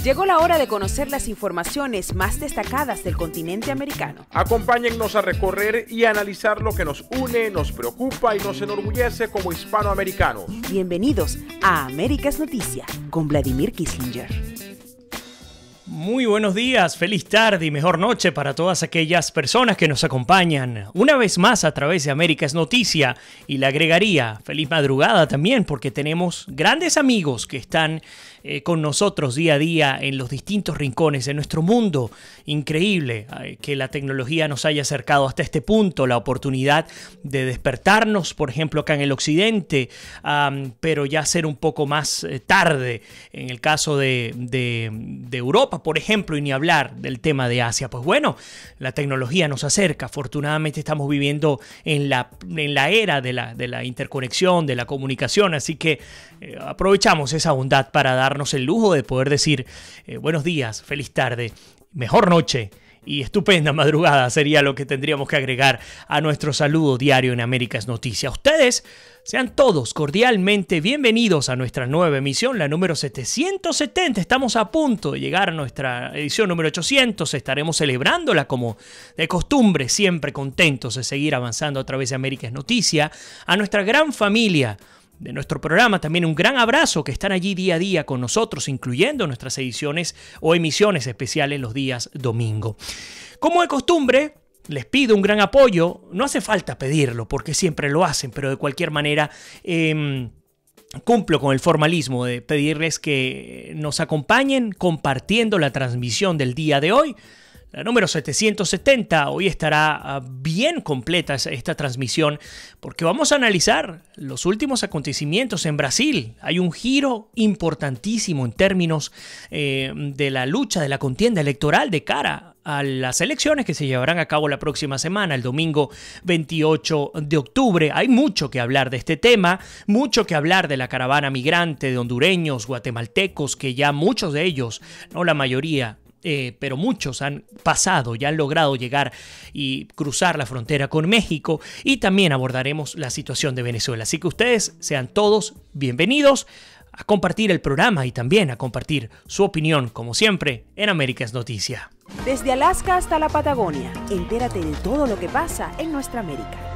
Llegó la hora de conocer las informaciones más destacadas del continente americano. Acompáñennos a recorrer y analizar lo que nos une, nos preocupa y nos enorgullece como hispanoamericanos. Bienvenidos a Américas Noticia con Vladimir Kislinger. Muy buenos días, feliz tarde y mejor noche para todas aquellas personas que nos acompañan una vez más a través de Américas Noticia, y le agregaría feliz madrugada también porque tenemos grandes amigos que están con nosotros día a día en los distintos rincones de nuestro mundo. Increíble que la tecnología nos haya acercado hasta este punto, la oportunidad de despertarnos, por ejemplo, acá en el occidente, pero ya ser un poco más tarde en el caso de Europa, por ejemplo, y ni hablar del tema de Asia. Pues bueno, la tecnología nos acerca. Afortunadamente estamos viviendo en la era de la interconexión, de la comunicación, así que aprovechamos esa bondad para darnos el lujo de poder decir buenos días, feliz tarde, mejor noche y estupenda madrugada sería lo que tendríamos que agregar a nuestro saludo diario en Américas Noticias. Ustedes sean todos cordialmente bienvenidos a nuestra nueva emisión, la número 770. Estamos a punto de llegar a nuestra edición número 800. Estaremos celebrándola como de costumbre, siempre contentos de seguir avanzando a través de Américas Noticias. A nuestra gran familia de nuestro programa, también un gran abrazo, que están allí día a día con nosotros, incluyendo nuestras ediciones o emisiones especiales los días domingo. Como de costumbre, les pido un gran apoyo. No hace falta pedirlo porque siempre lo hacen, pero de cualquier manera cumplo con el formalismo de pedirles que nos acompañen compartiendo la transmisión del día de hoy. La número 770, hoy estará bien completa esta transmisión porque vamos a analizar los últimos acontecimientos en Brasil. Hay un giro importantísimo en términos de la lucha, de la contienda electoral de cara a las elecciones que se llevarán a cabo la próxima semana, el domingo 28 de octubre. Hay mucho que hablar de este tema, mucho que hablar de la caravana migrante de hondureños, guatemaltecos, que ya muchos de ellos, no la mayoría, pero muchos han pasado, ya han logrado llegar y cruzar la frontera con México, y también abordaremos la situación de Venezuela. Así que ustedes sean todos bienvenidos a compartir el programa y también a compartir su opinión, como siempre, en Américas Noticia. Desde Alaska hasta la Patagonia, entérate de todo lo que pasa en nuestra América.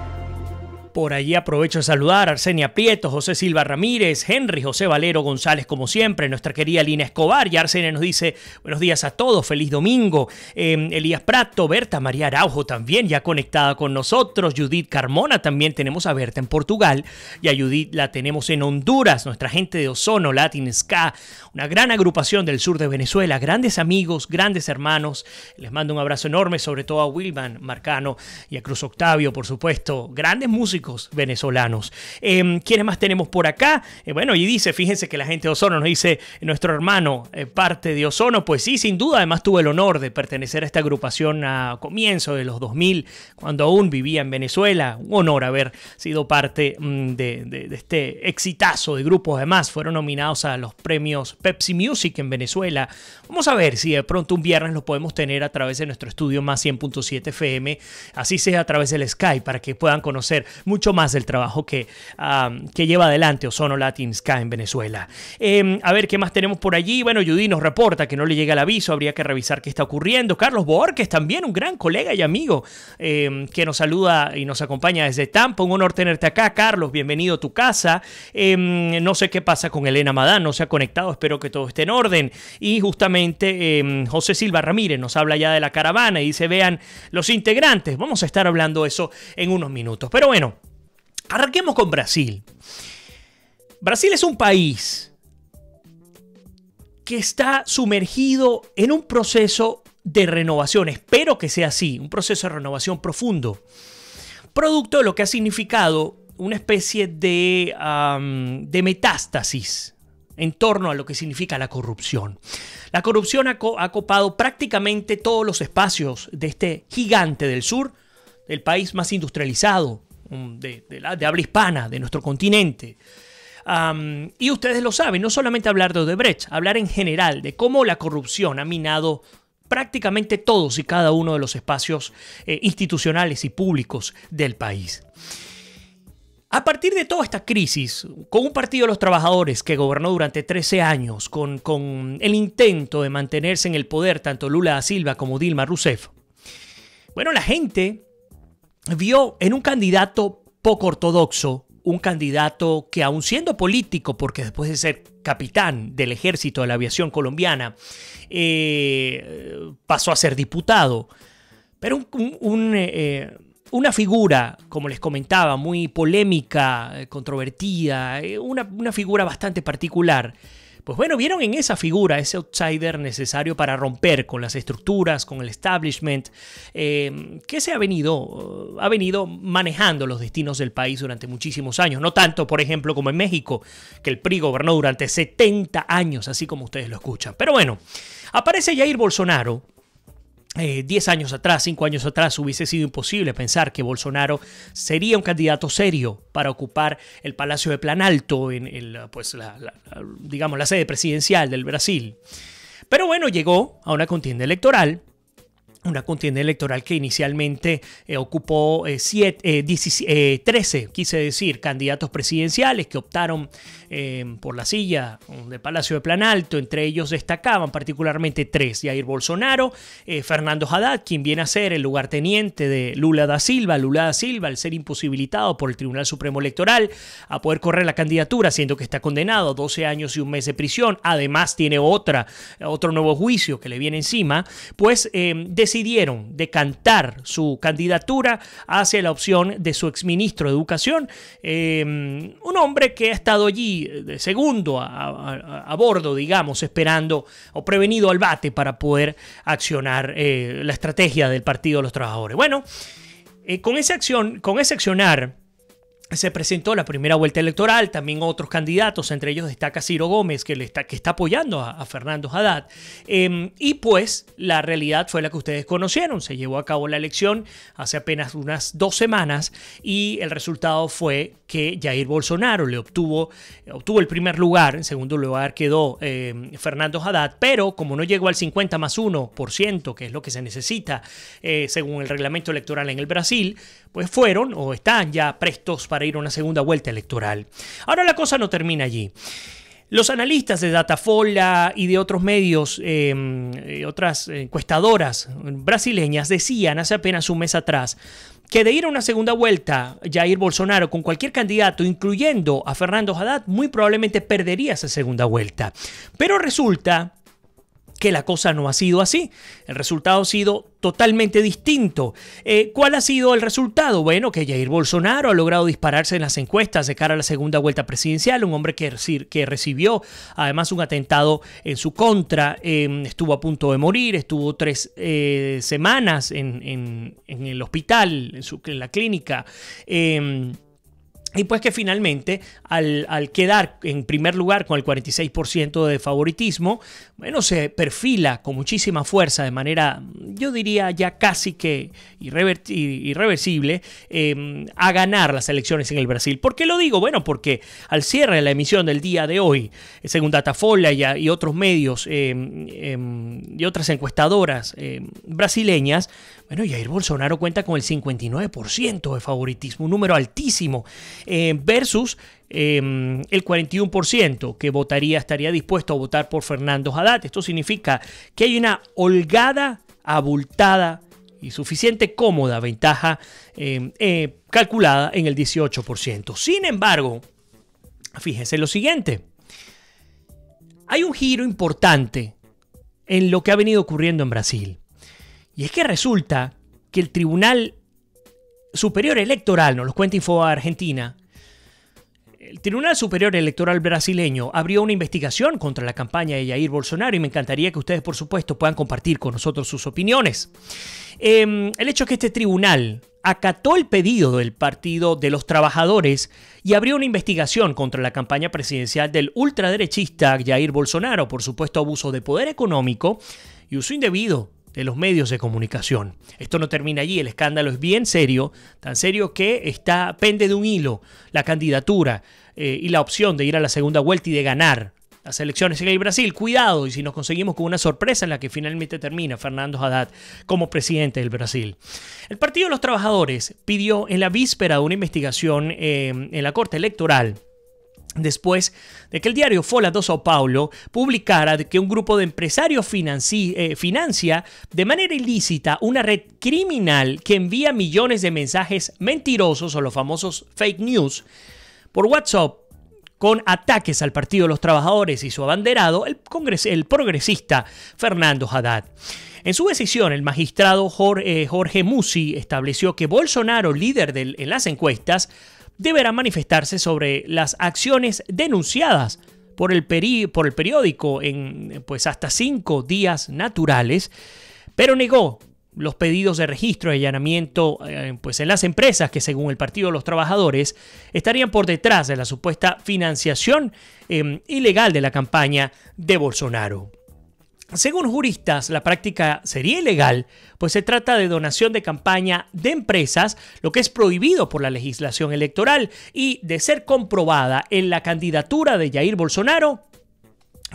Por allí aprovecho de saludar a Arsenia Prieto, José Silva Ramírez, Henry José Valero González, como siempre, nuestra querida Lina Escobar. Y Arsenia nos dice buenos días a todos, feliz domingo. Elías Prato, Berta María Araujo también ya conectada con nosotros. Judith Carmona, también tenemos a Berta en Portugal y a Judith la tenemos en Honduras. Nuestra gente de Ozono, Latin Ska, una gran agrupación del sur de Venezuela, grandes amigos, grandes hermanos. Les mando un abrazo enorme, sobre todo a Wilman Marcano y a Cruz Octavio, por supuesto, grandes músicos venezolanos. ¿Quiénes más tenemos por acá? Bueno, y dice, fíjense que la gente de Ozono nos dice, nuestro hermano, parte de Ozono. Pues sí, sin duda, además tuve el honor de pertenecer a esta agrupación a comienzo de los 2000, cuando aún vivía en Venezuela. Un honor haber sido parte de este exitazo de grupos. Además, fueron nominados a los premios Pepsi Music en Venezuela. Vamos a ver si de pronto un viernes lo podemos tener a través de nuestro estudio más 100.7 FM, así sea a través del Skype, para que puedan conocer mucho más del trabajo que lleva adelante Ozono Latin Ska en Venezuela. A ver, ¿qué más tenemos por allí? Bueno, Judy nos reporta que no le llega el aviso, habría que revisar qué está ocurriendo. Carlos Borges, también un gran colega y amigo, que nos saluda y nos acompaña desde Tampa. Un honor tenerte acá, Carlos, bienvenido a tu casa. No sé qué pasa con Elena Madán, no se ha conectado, espero que todo esté en orden. Y justamente José Silva Ramírez nos habla ya de la caravana y dice, vean los integrantes. Vamos a estar hablando de eso en unos minutos. Pero bueno, arranquemos con Brasil. Brasil es un país que está sumergido en un proceso de renovación. Espero que sea así, un proceso de renovación profundo, producto de lo que ha significado una especie de metástasis en torno a lo que significa la corrupción. La corrupción ha copado prácticamente todos los espacios de este gigante del sur, del país más industrializado de habla hispana, de nuestro continente. Y ustedes lo saben, no solamente hablar de Odebrecht, hablar en general de cómo la corrupción ha minado prácticamente todos y cada uno de los espacios institucionales y públicos del país. A partir de toda esta crisis, con un partido de los trabajadores que gobernó durante 13 años, con el intento de mantenerse en el poder tanto Lula da Silva como Dilma Rousseff, bueno, la gente vio en un candidato poco ortodoxo, un candidato que aun siendo político, porque después de ser capitán del ejército de la aviación colombiana, pasó a ser diputado, pero una figura, como les comentaba, muy polémica, controvertida, una figura bastante particular. Pues bueno, vieron en esa figura ese outsider necesario para romper con las estructuras, con el establishment, que se ha venido manejando los destinos del país durante muchísimos años. No tanto, por ejemplo, como en México, que el PRI gobernó durante 70 años, así como ustedes lo escuchan. Pero bueno, aparece Jair Bolsonaro. 10 años atrás, 5 años atrás, hubiese sido imposible pensar que Bolsonaro sería un candidato serio para ocupar el Palacio de Planalto, en digamos, la sede presidencial del Brasil. Pero bueno, llegó a una contienda electoral que inicialmente ocupó 13, quise decir, candidatos presidenciales que optaron por la silla del Palacio de Planalto. Entre ellos destacaban particularmente 3: Jair Bolsonaro, Fernando Haddad, quien viene a ser el lugarteniente de Lula da Silva. Lula da Silva, al ser imposibilitado por el Tribunal Supremo Electoral a poder correr la candidatura, siendo que está condenado a 12 años y un mes de prisión, además tiene otro nuevo juicio que le viene encima, pues decidieron decantar su candidatura hacia la opción de su exministro de Educación, un hombre que ha estado allí de segundo a bordo, digamos, esperando o prevenido al bate para poder accionar la estrategia del Partido de los Trabajadores. Bueno, con ese accionar se presentó la primera vuelta electoral, también otros candidatos, entre ellos destaca Ciro Gómez, que está apoyando a Fernando Haddad. Y pues la realidad fue la que ustedes conocieron. Se llevó a cabo la elección hace apenas unas 2 semanas y el resultado fue que Jair Bolsonaro obtuvo el primer lugar. En segundo lugar quedó Fernando Haddad, pero como no llegó al 50+1%, que es lo que se necesita según el reglamento electoral en el Brasil, pues fueron o están ya prestos para ir a una segunda vuelta electoral. Ahora la cosa no termina allí. Los analistas de Datafolha y de otros medios, otras encuestadoras brasileñas decían hace apenas un mes atrás que de ir a una segunda vuelta Jair Bolsonaro con cualquier candidato, incluyendo a Fernando Haddad, muy probablemente perdería esa segunda vuelta. Pero resulta que la cosa no ha sido así. El resultado ha sido totalmente distinto. ¿Cuál ha sido el resultado? Bueno, que Jair Bolsonaro ha logrado dispararse en las encuestas de cara a la segunda vuelta presidencial, un hombre que recibió además un atentado en su contra, estuvo a punto de morir, estuvo 3 semanas en el hospital, en la clínica, y pues que finalmente, al quedar en primer lugar con el 46% de favoritismo, bueno, se perfila con muchísima fuerza, de manera, yo diría ya casi que irreversible, a ganar las elecciones en el Brasil. ¿Por qué lo digo? Bueno, porque al cierre de la emisión del día de hoy, según Datafolha y otros medios y otras encuestadoras brasileñas, bueno, Jair Bolsonaro cuenta con el 59% de favoritismo, un número altísimo, versus el 41% que estaría dispuesto a votar por Fernando Haddad. Esto significa que hay una holgada, abultada y suficiente cómoda ventaja calculada en el 18%. Sin embargo, fíjense lo siguiente. Hay un giro importante en lo que ha venido ocurriendo en Brasil. Y es que resulta que el Tribunal Superior Electoral, nos lo cuenta Infobae Argentina, el Tribunal Superior Electoral brasileño abrió una investigación contra la campaña de Jair Bolsonaro y me encantaría que ustedes, por supuesto, puedan compartir con nosotros sus opiniones. El hecho es que este tribunal acató el pedido del Partido de los Trabajadores y abrió una investigación contra la campaña presidencial del ultraderechista Jair Bolsonaro por supuesto abuso de poder económico y uso indebido de los medios de comunicación. Esto no termina allí, el escándalo es bien serio, tan serio que pende de un hilo la candidatura y la opción de ir a la segunda vuelta y de ganar las elecciones en el Brasil. Cuidado, y si nos conseguimos con una sorpresa en la que finalmente termina Fernando Haddad como presidente del Brasil. El Partido de los Trabajadores pidió en la víspera de una investigación en la Corte Electoral, después de que el diario Folha de São Paulo publicara que un grupo de empresarios financia de manera ilícita una red criminal que envía millones de mensajes mentirosos o los famosos fake news por WhatsApp, con ataques al Partido de los Trabajadores y su abanderado, el progresista Fernando Haddad. En su decisión, el magistrado Jorge Mussi estableció que Bolsonaro, líder en las encuestas, deberá manifestarse sobre las acciones denunciadas por el periódico en hasta 5 días naturales, pero negó los pedidos de registro y allanamiento en las empresas que, según el Partido de los Trabajadores, estarían por detrás de la supuesta financiación ilegal de la campaña de Bolsonaro. Según juristas, la práctica sería ilegal, pues se trata de donación de campaña de empresas, lo que es prohibido por la legislación electoral, y de ser comprobada en la candidatura de Jair Bolsonaro,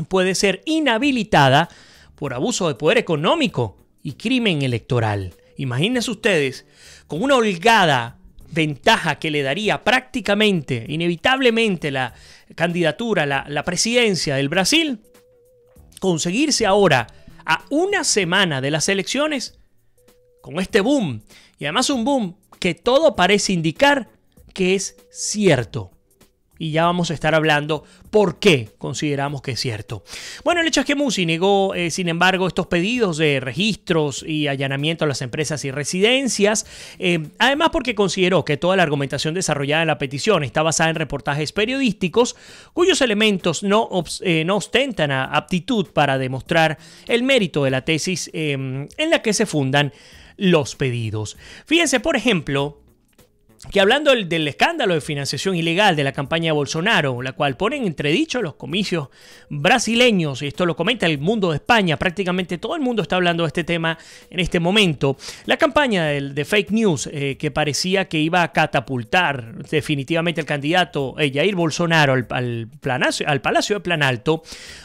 puede ser inhabilitada por abuso de poder económico y crimen electoral. Imagínense ustedes, con una holgada ventaja que le daría prácticamente, inevitablemente, la candidatura, la presidencia del Brasil, conseguirse ahora, a una semana de las elecciones, con este boom, y además un boom que todo parece indicar que es cierto. Y ya vamos a estar hablando por qué consideramos que es cierto. Bueno, el hecho es que Mussi negó, sin embargo, estos pedidos de registros y allanamiento a las empresas y residencias, además porque consideró que toda la argumentación desarrollada en la petición está basada en reportajes periodísticos cuyos elementos no ostentan aptitud para demostrar el mérito de la tesis en la que se fundan los pedidos. Fíjense, por ejemplo, que hablando del escándalo de financiación ilegal de la campaña de Bolsonaro, la cual pone en entredicho los comicios brasileños, y esto lo comenta el Mundo de España, prácticamente todo el mundo está hablando de este tema en este momento, la campaña de fake news que parecía que iba a catapultar definitivamente al candidato Jair Bolsonaro al Palacio de Planalto,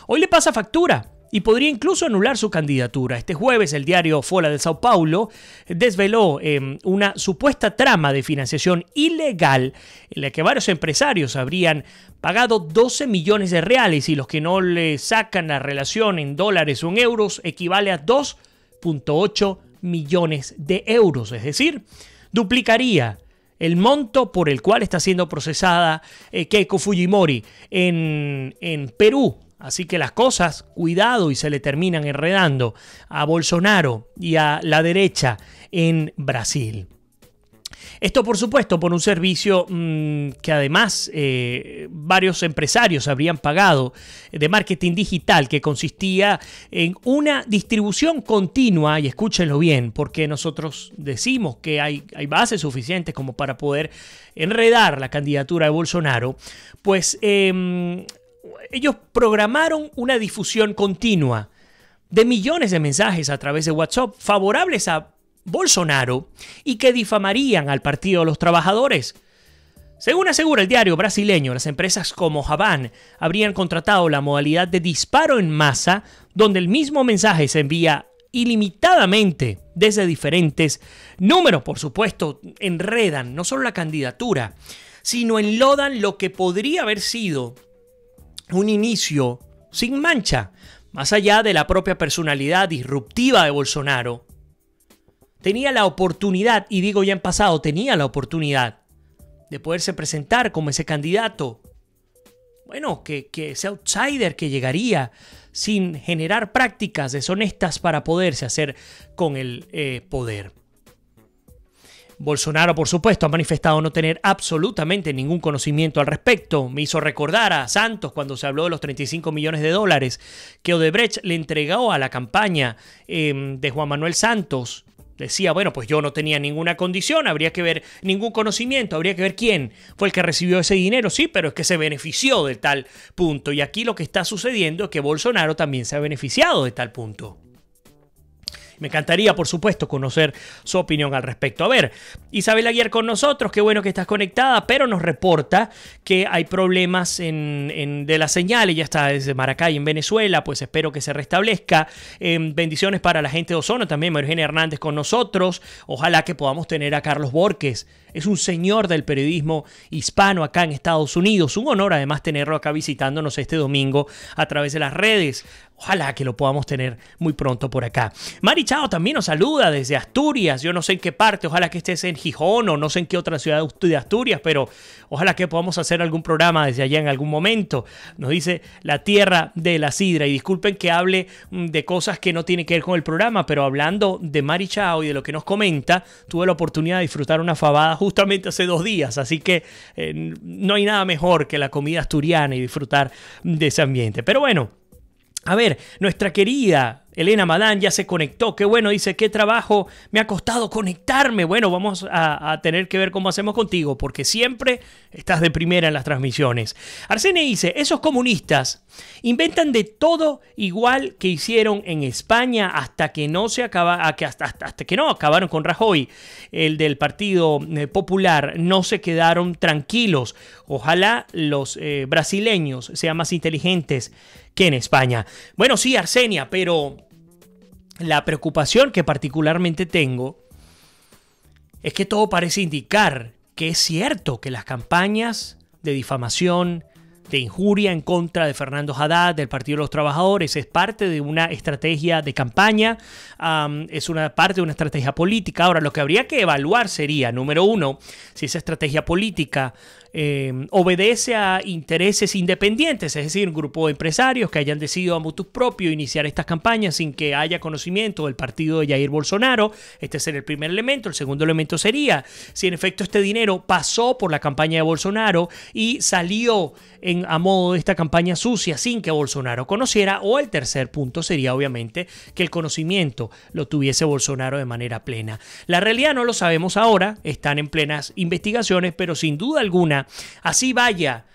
hoy le pasa factura y podría incluso anular su candidatura. Este jueves el diario Folha de São Paulo desveló una supuesta trama de financiación ilegal en la que varios empresarios habrían pagado 12 millones de reales, y los que no le sacan la relación en dólares o en euros equivale a 2.8 millones de euros, es decir, duplicaría el monto por el cual está siendo procesada Keiko Fujimori en Perú. Así que las cosas, cuidado, y se le terminan enredando a Bolsonaro y a la derecha en Brasil. Esto, por supuesto, por un servicio que además varios empresarios habrían pagado de marketing digital, que consistía en una distribución continua, y escúchenlo bien, porque nosotros decimos que hay bases suficientes como para poder enredar la candidatura de Bolsonaro, pues ellos programaron una difusión continua de millones de mensajes a través de WhatsApp favorables a Bolsonaro y que difamarían al Partido de los Trabajadores. Según asegura el diario brasileño, las empresas como Havan habrían contratado la modalidad de disparo en masa, donde el mismo mensaje se envía ilimitadamente desde diferentes números. Por supuesto, enredan no solo la candidatura, sino enlodan lo que podría haber sido un inicio sin mancha. Más allá de la propia personalidad disruptiva de Bolsonaro, tenía la oportunidad, y digo ya en pasado, tenía la oportunidad de poderse presentar como ese candidato, bueno, que ese outsider que llegaría sin generar prácticas deshonestas para poderse hacer con el poder. Bolsonaro, por supuesto, ha manifestado no tener absolutamente ningún conocimiento al respecto. Me hizo recordar a Santos cuando se habló de los 35 millones de dólares que Odebrecht le entregó a la campaña de Juan Manuel Santos. Decía, bueno, pues yo no tenía ninguna condición, habría que ver ningún conocimiento, habría que ver quién fue el que recibió ese dinero. Sí, pero es que se benefició de tal punto. Y aquí lo que está sucediendo es que Bolsonaro también se ha beneficiado de tal punto. Me encantaría, por supuesto, conocer su opinión al respecto. A ver, Isabel Aguirre con nosotros, qué bueno que estás conectada, pero nos reporta que hay problemas de la señal. Ella está desde Maracay, en Venezuela, pues espero que se restablezca. Bendiciones para la gente de Ozono, también María Eugenia Hernández con nosotros. Ojalá que podamos tener a Carlos Borges. Es un señor del periodismo hispano acá en Estados Unidos. Un honor además tenerlo acá visitándonos este domingo a través de las redes. Ojalá que lo podamos tener muy pronto por acá. Mari Chao también nos saluda desde Asturias. Yo no sé en qué parte, ojalá que estés en Gijón o no sé en qué otra ciudad de Asturias, pero ojalá que podamos hacer algún programa desde allá en algún momento. Nos dice la tierra de la sidra. Y disculpen que hable de cosas que no tienen que ver con el programa, pero hablando de Mari Chao y de lo que nos comenta, tuve la oportunidad de disfrutar una fabada justamente hace 2 días. Así que no hay nada mejor que la comida asturiana y disfrutar de ese ambiente. Pero bueno, a ver, nuestra querida Elena Madán ya se conectó. Qué bueno, dice, qué trabajo me ha costado conectarme. Bueno, vamos a tener que ver cómo hacemos contigo, porque siempre estás de primera en las transmisiones. Arsene dice, esos comunistas inventan de todo igual que hicieron en España hasta que no acabaron con Rajoy, el del Partido Popular. No se quedaron tranquilos. Ojalá los brasileños sean más inteligentes que en España. Bueno, sí, Arsenia, pero la preocupación que particularmente tengo es que todo parece indicar que es cierto que las campañas de difamación, de injuria en contra de Fernando Haddad, del Partido de los Trabajadores, es parte de una estrategia de campaña, es una parte de una estrategia política. Ahora, lo que habría que evaluar sería, número uno, si esa estrategia política obedece a intereses independientes, es decir, un grupo de empresarios que hayan decidido a motu propio iniciar estas campañas sin que haya conocimiento del partido de Jair Bolsonaro. Este sería el primer elemento. El segundo elemento sería si en efecto este dinero pasó por la campaña de Bolsonaro y salió a modo de esta campaña sucia sin que Bolsonaro conociera. O el tercer punto sería obviamente que el conocimiento lo tuviese Bolsonaro de manera plena. La realidad no lo sabemos ahora, están en plenas investigaciones, pero sin duda alguna, así vaya,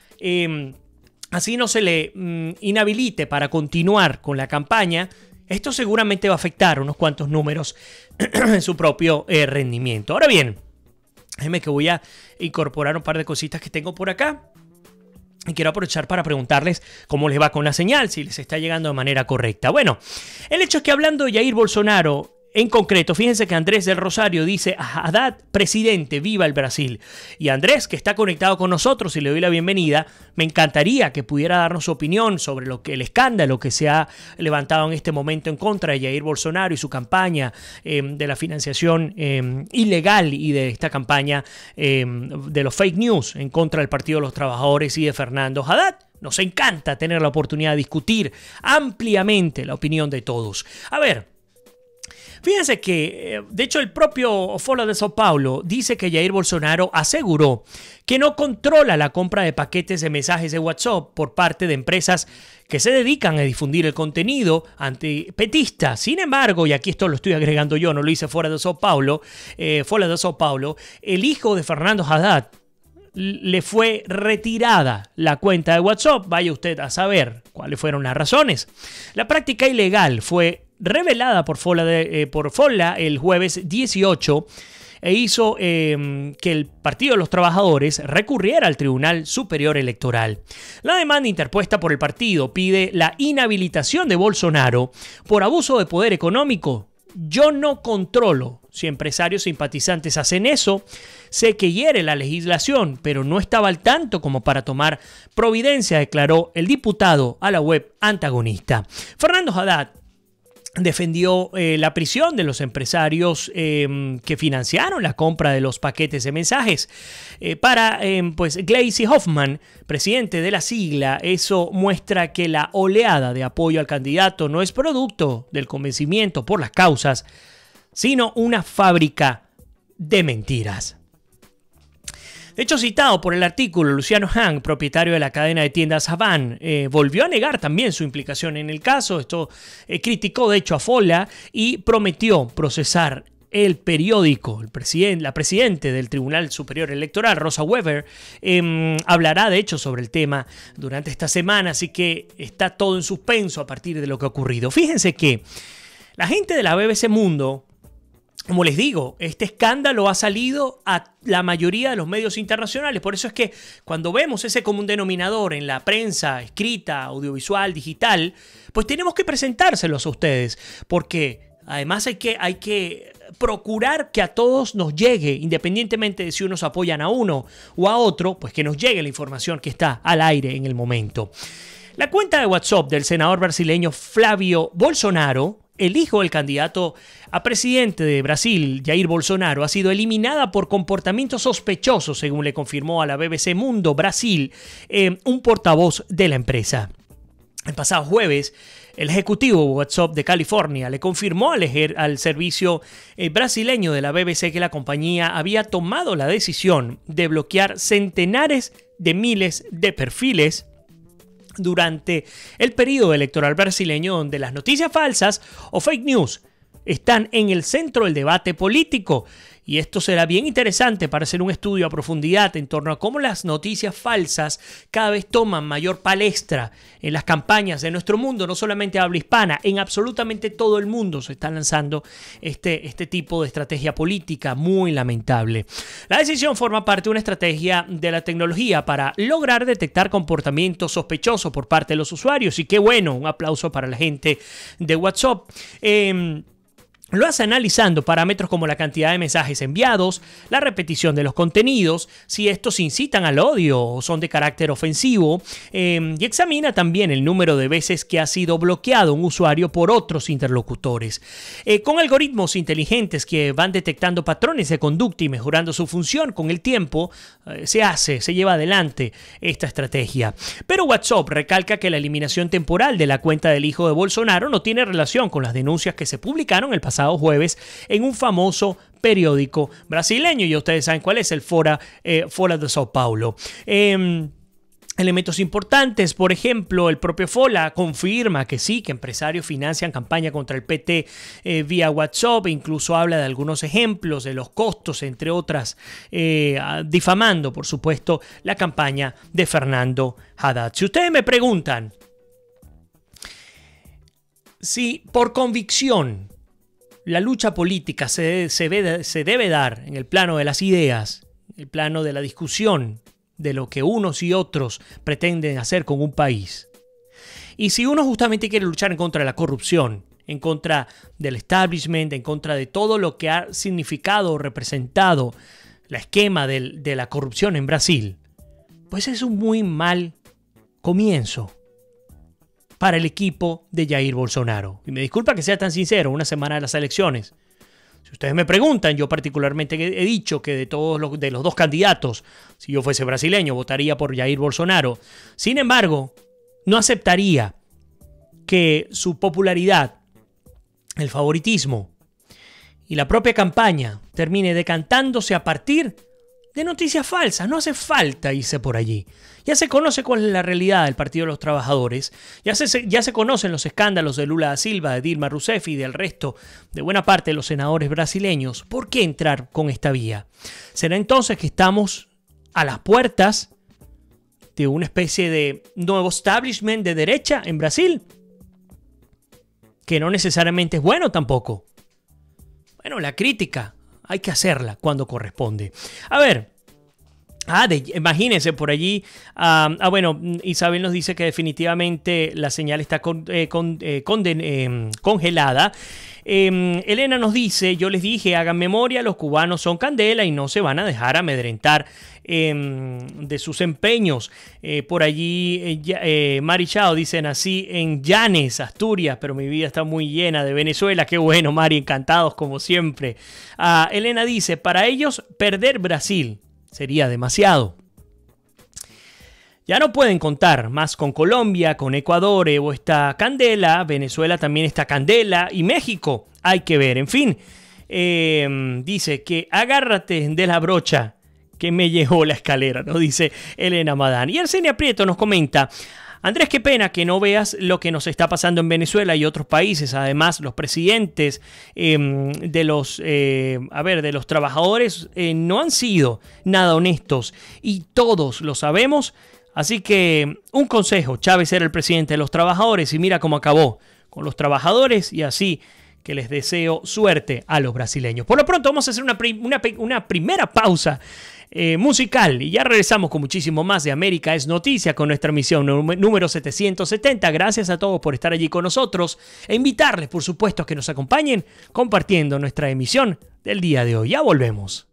así no se le inhabilite para continuar con la campaña, esto seguramente va a afectar unos cuantos números en su propio rendimiento. Ahora bien, déjenme que voy a incorporar un par de cositas que tengo por acá. Y quiero aprovechar para preguntarles cómo les va con la señal, si les está llegando de manera correcta. Bueno, el hecho es que hablando de Jair Bolsonaro, en concreto, fíjense que Andrés del Rosario dice, Haddad, presidente, viva el Brasil. Y Andrés, que está conectado con nosotros y le doy la bienvenida, me encantaría que pudiera darnos su opinión sobre el escándalo que se ha levantado en este momento en contra de Jair Bolsonaro y su campaña de la financiación ilegal y de esta campaña de los fake news en contra del Partido de los Trabajadores y de Fernando Haddad. Nos encanta tener la oportunidad de discutir ampliamente la opinión de todos. A ver, fíjense que, de hecho, el propio Folha de São Paulo dice que Jair Bolsonaro aseguró que no controla la compra de paquetes de mensajes de WhatsApp por parte de empresas que se dedican a difundir el contenido antipetista. Sin embargo, y aquí esto lo estoy agregando yo, no lo hice Folha de São Paulo, el hijo de Fernando Haddad le fue retirada la cuenta de WhatsApp. Vaya usted a saber cuáles fueron las razones. La práctica ilegal fue revelada por Folha el jueves 18 e hizo que el Partido de los Trabajadores recurriera al Tribunal Superior Electoral. La demanda interpuesta por el partido pide la inhabilitación de Bolsonaro por abuso de poder económico. Yo no controlo si empresarios simpatizantes hacen eso. Sé que hiere la legislación, pero no estaba al tanto como para tomar providencia, declaró el diputado a la web antagonista. Fernando Haddad defendió la prisión de los empresarios que financiaron la compra de los paquetes de mensajes. Para Gleisi Hoffmann, presidente de la sigla, eso muestra que la oleada de apoyo al candidato no es producto del convencimiento por las causas, sino una fábrica de mentiras. De hecho, citado por el artículo, Luciano Hang, propietario de la cadena de tiendas Havan, volvió a negar también su implicación en el caso. Esto criticó, de hecho, a Folha y prometió procesar el periódico. La presidenta del Tribunal Superior Electoral, Rosa Weber, hablará, de hecho, sobre el tema durante esta semana, así que está todo en suspenso a partir de lo que ha ocurrido. Fíjense que La gente de la BBC Mundo, como les digo, este escándalo ha salido a la mayoría de los medios internacionales. Por eso es que cuando vemos ese común denominador en la prensa escrita, audiovisual, digital, pues tenemos que presentárselos a ustedes. Porque además hay que procurar que a todos nos llegue, independientemente de si unos apoyan a uno o a otro, pues que nos llegue la información que está al aire en el momento. La cuenta de WhatsApp del senador brasileño Flávio Bolsonaro, el hijo del candidato a presidente de Brasil, Jair Bolsonaro, ha sido eliminada por comportamientos sospechosos, según le confirmó a la BBC Mundo Brasil un portavoz de la empresa. El pasado jueves, el ejecutivo de WhatsApp de California le confirmó al servicio brasileño de la BBC que la compañía había tomado la decisión de bloquear centenares de miles de perfiles durante el periodo electoral brasileño, donde las noticias falsas o fake news están en el centro del debate político. Y esto será bien interesante para hacer un estudio a profundidad en torno a cómo las noticias falsas cada vez toman mayor palestra en las campañas de nuestro mundo, no solamente habla hispana, en absolutamente todo el mundo se está lanzando este tipo de estrategia política muy lamentable. La decisión forma parte de una estrategia de la tecnología para lograr detectar comportamientos sospechosos por parte de los usuarios. Y qué bueno, un aplauso para la gente de WhatsApp. Lo hace analizando parámetros como la cantidad de mensajes enviados, la repetición de los contenidos, si estos incitan al odio o son de carácter ofensivo, y examina también el número de veces que ha sido bloqueado un usuario por otros interlocutores. Con algoritmos inteligentes que van detectando patrones de conducta y mejorando su función con el tiempo, se lleva adelante esta estrategia. Pero WhatsApp recalca que la eliminación temporal de la cuenta del hijo de Bolsonaro no tiene relación con las denuncias que se publicaron el pasado jueves en un famoso periódico brasileño. Y ustedes saben cuál es, el Folha de São Paulo. Elementos importantes, por ejemplo, el propio Folha confirma que sí, que empresarios financian campaña contra el PT vía WhatsApp, incluso habla de algunos ejemplos de los costos, entre otras, difamando, por supuesto, la campaña de Fernando Haddad. Si ustedes me preguntan si por convicción la lucha política se debe dar en el plano de las ideas, el plano de la discusión, de lo que unos y otros pretenden hacer con un país. Y si uno justamente quiere luchar en contra de la corrupción, en contra del establishment, en contra de todo lo que ha significado o representado la esquema de la corrupción en Brasil, pues es un muy mal comienzo para el equipo de Jair Bolsonaro. Y me disculpa que sea tan sincero, una semana de las elecciones. Si ustedes me preguntan, yo particularmente he dicho que de los dos candidatos, si yo fuese brasileño, votaría por Jair Bolsonaro. Sin embargo, no aceptaría que su popularidad, el favoritismo y la propia campaña termine decantándose a partir de noticias falsas. No hace falta irse por allí. Ya se conoce cuál es la realidad del Partido de los Trabajadores. Ya se conocen los escándalos de Lula da Silva, de Dilma Rousseff y del resto de buena parte de los senadores brasileños. ¿Por qué entrar con esta vía? ¿Será entonces que estamos a las puertas de una especie de nuevo establishment de derecha en Brasil? Que no necesariamente es bueno tampoco. Bueno, la crítica hay que hacerla cuando corresponde. A ver. Imagínense por allí. Bueno, Isabel nos dice que definitivamente la señal está congelada. Elena nos dice, yo les dije, hagan memoria, los cubanos son candela y no se van a dejar amedrentar de sus empeños. Por allí, Mari Chao dice, nací en Llanes, Asturias, pero mi vida está muy llena de Venezuela. Qué bueno, Mari, encantados como siempre. Elena dice, para ellos perder Brasil sería demasiado. Ya no pueden contar más con Colombia, con Ecuador o está candela. Venezuela también está candela y México hay que ver. En fin, dice que agárrate de la brocha que me llevó la escalera, ¿no? Dice Elena Madán. Y Arsenia Prieto nos comenta: Andrés, qué pena que no veas lo que nos está pasando en Venezuela y otros países. Además, los presidentes de los trabajadores no han sido nada honestos y todos lo sabemos. Así que un consejo: Chávez era el presidente de los trabajadores y mira cómo acabó con los trabajadores, y así que les deseo suerte a los brasileños. Por lo pronto vamos a hacer una primera pausa musical y ya regresamos con muchísimo más de América es Noticia con nuestra emisión número 770. Gracias a todos por estar allí con nosotros e invitarles, por supuesto, a que nos acompañen compartiendo nuestra emisión del día de hoy. Ya volvemos.